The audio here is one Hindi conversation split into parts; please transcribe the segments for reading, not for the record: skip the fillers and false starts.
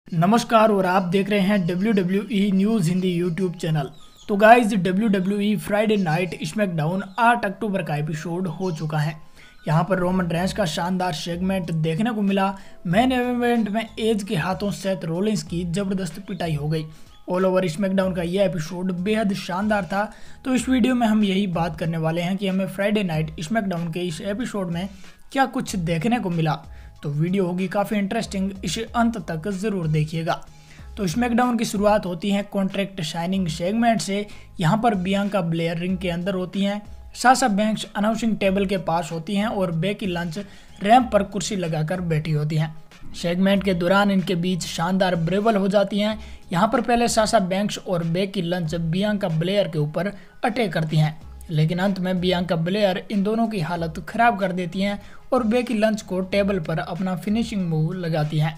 नमस्कार और आप देख रहे हैं WWE news Hindi YouTube channel. तो guys WWE Friday night SmackDown 8 अक्टूबर का एपिसोड हो चुका है। यहां पर रोमन रेंस का शानदार सेगमेंट देखने को मिला। मेन इवेंट में एज के हाथों सेथ रोलिंस की जबरदस्त पिटाई हो गई। ऑल ओवर स्मैकडाउन का यह एपिसोड बेहद शानदार था। तो इस वीडियो में हम यही बात करने वाले हैं कि हमें फ्राइडे नाइट स्मैकडाउन के इस एपिसोड में क्या कुछ देखने को मिला। तो वीडियो होगी काफ़ी इंटरेस्टिंग, इसे अंत तक ज़रूर देखिएगा। तो स्मैकडाउन की शुरुआत होती है कॉन्ट्रैक्ट साइनिंग सेगमेंट से। यहाँ पर बियांका ब्लेयर रिंग के अंदर होती हैं, साशा बैंक्स अनाउंसिंग टेबल के पास होती हैं और बेकी लंच रैंप पर कुर्सी लगाकर बैठी होती हैं। सेगमेंट के दौरान इनके बीच शानदार ब्रेवल हो जाती हैं। यहाँ पर पहले साशा बैंक्स और बेकी लंच बियांका ब्लेयर के ऊपर अटैक करती हैं, लेकिन अंत में बियांका ब्लेयर इन दोनों की हालत खराब कर देती हैं और बेकी लंच को टेबल पर अपना फिनिशिंग मूव लगाती हैं।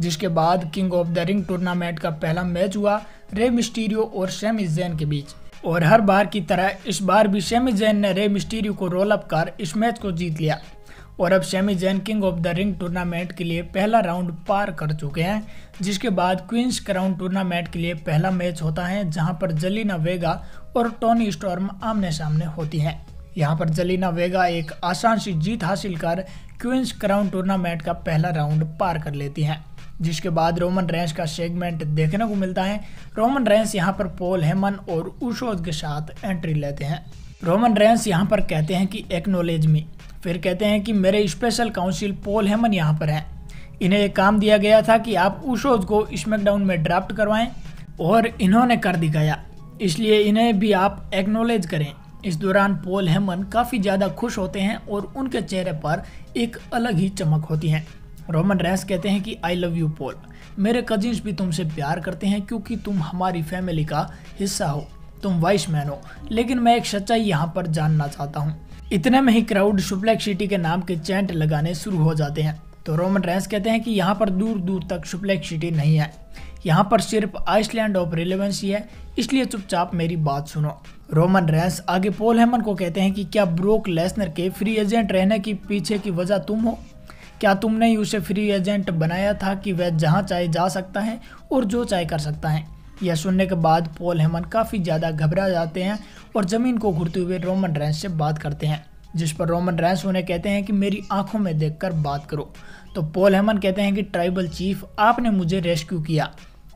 जिसके बाद king of the ring tournament का पहला मैच हुआ रे मिस्टीरियो और सैमी ज़ेन के बीच। और हर बार की तरह इस बार भी सैमी ज़ेन ने रे मिस्टीरियो को रोल अप कर इस मैच को जीत लिया और अब Sammy Zayn king of the ring tournament के लिए पहला राउंड पार कर चुके हैं। जिसके बाद क्वींस क्राउन टूर्नामेंट के लिए पहला मैच होता है, जहां पर जेलिना वेगा और टोनी स्टॉर्म आमने सामने होती हैं। यहां पर जेलिना वेगा एक आसान सी जीत हासिल कर क्वींस क्राउन टूर्नामेंट का पहला राउंड पार कर लेती हैं। जिसके बाद रोमन रेंस का सेगमेंट देखने को मिलता है। रोमन रेंस यहां पर पॉल हेमन और उशोज के साथ एंट्री लेते हैं। रोमन रेंस यहां पर कहते हैं कि एक्नॉलेज मी, फिर कहते हैं कि मेरे स्पेशल काउंसिल पॉल हेमन यहाँ पर हैं। इन्हें एक काम दिया गया था कि आप उशोज को स्मैकडाउन में ड्राफ्ट करवाएं और इन्होंने कर दिखाया, इसलिए इन्हें भी आप एक्नॉलेज करें। इस दौरान पॉल हेमन काफ़ी ज़्यादा खुश होते हैं और उनके चेहरे पर एक अलग ही चमक होती है। रोमन रेंस कहते हैं कि आई लव यू पॉल, मेरे कजिन्स भी तुमसे प्यार करते हैं क्योंकि तुम हमारी फैमिली का हिस्सा हो, तुम वाइस मैन हो, लेकिन मैं एक सच्चाई यहाँ पर जानना चाहता हूँ। इतने में ही क्राउड सुप्लेक्स सिटी के नाम के चैंट लगाने शुरू हो जाते हैं। तो रोमन रेंस कहते हैं कि यहाँ पर दूर दूर तक सुप्लेक्स सिटी नहीं है, यहाँ पर सिर्फ आइसलैंड ऑफ रिलेवेंस ही है, इसलिए चुपचाप मेरी बात सुनो। रोमन रेंस आगे पॉल हेमन को कहते हैं कि क्या ब्रोक लेसनर के फ्री एजेंट रहने की पीछे की वजह तुम हो? क्या तुमने ही उसे फ्री एजेंट बनाया था कि वह जहाँ चाहे जा सकता है और जो चाहे कर सकता है? यह सुनने के बाद पॉल हेमन काफ़ी ज़्यादा घबरा जाते हैं और ज़मीन को घुरते हुए रोमन रेंस से बात करते हैं। जिस पर रोमन रेंस उन्हें कहते हैं कि मेरी आंखों में देखकर बात करो। तो पॉल हेमन कहते हैं कि ट्राइबल चीफ, आपने मुझे रेस्क्यू किया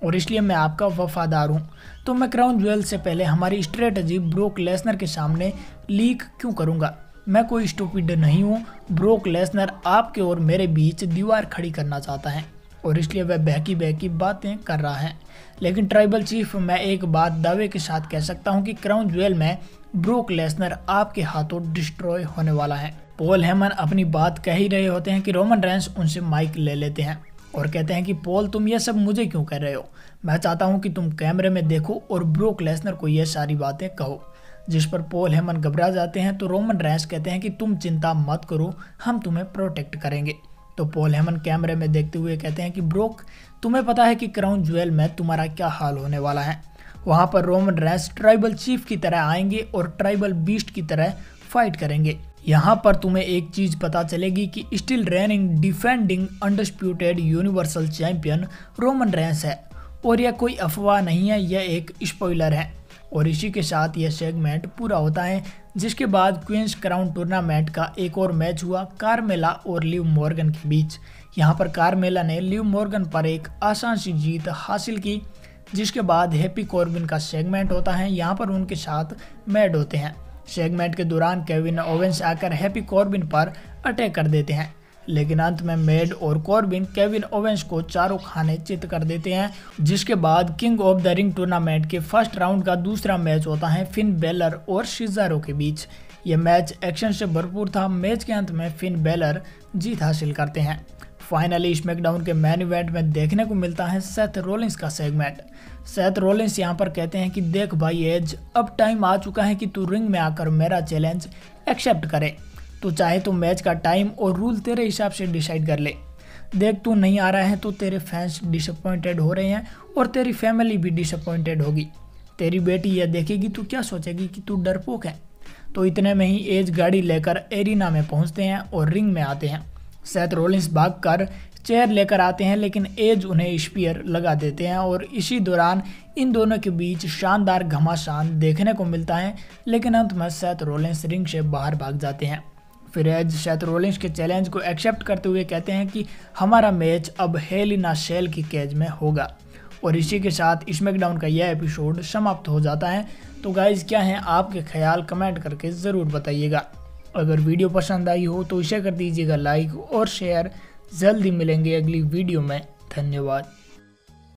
और इसलिए मैं आपका वफादार हूँ, तो मैं क्राउन ज्वेल से पहले हमारी स्ट्रेटजी ब्रोक लेसनर के सामने लीक क्यों करूँगा? मैं कोई स्टूपिड नहीं हूँ। ब्रोक लेसनर आपके और मेरे बीच दीवार खड़ी करना चाहता है और इसलिए वह बहकी बहकी बातें कर रहा है। लेकिन ट्राइबल चीफ, मैं एक बात दावे के साथ कह सकता हूं कि क्राउन ज्वेल में ब्रोक लेसनर आपके हाथों डिस्ट्रॉय होने वाला है। पॉल हेमन अपनी बात कह ही रहे होते हैं कि रोमन रेंस उनसे माइक ले लेते हैं और कहते हैं कि पॉल, तुम ये सब मुझे क्यों कह रहे हो? मैं चाहता हूं कि तुम कैमरे में देखो और ब्रोक लेसनर को ये सारी बातें कहो। जिस पर पॉल हेमन घबरा जाते हैं। तो रोमन रेंस कहते हैं कि तुम चिंता मत करो, हम तुम्हें प्रोटेक्ट करेंगे। तो पॉल हेमन कैमरे में देखते हुए कहते हैं कि ब्रोक, तुम्हें पता है कि क्राउन ज्वेल में तुम्हारा क्या हाल होने वाला है। वहां पर रोमन रेंस ट्राइबल चीफ की तरह आएंगे और ट्राइबल बीस्ट की तरह फाइट करेंगे। यहाँ पर तुम्हें एक चीज पता चलेगी कि still raining defending undisputed universal champion Roman Reigns है और यह कोई अफवाह नहीं है, यह एक स्पॉइलर है। और इसी के साथ यह सेगमेंट पूरा होता है। जिसके बाद क्वींस क्राउन टूर्नामेंट का एक और मैच हुआ कार्मेला और लिव मॉर्गन के बीच। यहाँ पर कार्मेला ने लिव मॉर्गन पर एक आसान सी जीत हासिल की। जिसके बाद हैप्पी कॉर्बिन का सेगमेंट होता है, यहाँ पर उनके साथ मैड होते हैं। सेगमेंट के दौरान केविन ओवेंस आकर हैप्पी कॉर्बिन पर अटैक कर देते हैं, लेकिन अंत में मेड और कॉर्बिन केविन ओवेंस को चारों खाने चित कर देते हैं। जिसके बाद king of the ring tournament के फर्स्ट राउंड का दूसरा मैच होता है फिन बेलर और सिजारो के बीच। यह मैच एक्शन से भरपूर था। मैच के अंत में फिन बेलर जीत हासिल करते हैं। फाइनली स्मैकडाउन के मेन इवेंट में देखने को मिलता है सेथ रोलिंस का सेगमेंट। सेथ रोलिंस यहाँ पर कहते हैं कि देख भाई एज, अब टाइम आ चुका है कि तू रिंग में आकर मेरा चैलेंज एक्सेप्ट करे। तो चाहे तो मैच का टाइम और रूल तेरे हिसाब से डिसाइड कर ले। देख, तू नहीं आ रहा है तो तेरे फैंस डिसअपॉइंटेड हो रहे हैं और तेरी फैमिली भी डिसअपॉइंटेड होगी। तेरी बेटी यह देखेगी तो क्या सोचेगी कि तू डरपोक है। तो इतने में ही एज गाड़ी लेकर एरिना में पहुंचते हैं और रिंग में आते हैं। सेथ रोलिंस भागकर चेयर लेकर आते हैं, लेकिन एज उन्हें स्पीयर लगा देते हैं और इसी दौरान इन दोनों के बीच शानदार घमासान देखने को मिलता है, लेकिन अंत में सेथ रॉलिंस रिंग से बाहर भाग जाते हैं। फिर एज सेथ रॉलिंस के चैलेंज को एक्सेप्ट करते हुए कहते हैं कि हमारा मैच अब हेल इन अ सेल की केज में होगा, और इसी के साथ स्मैकडाउन का यह एपिसोड समाप्त हो जाता है। तो गाइज, क्या हैं आपके ख्याल, कमेंट करके ज़रूर बताइएगा। अगर वीडियो पसंद आई हो तो इसे कर दीजिएगा लाइक और शेयर। जल्दी मिलेंगे अगली वीडियो में। धन्यवाद।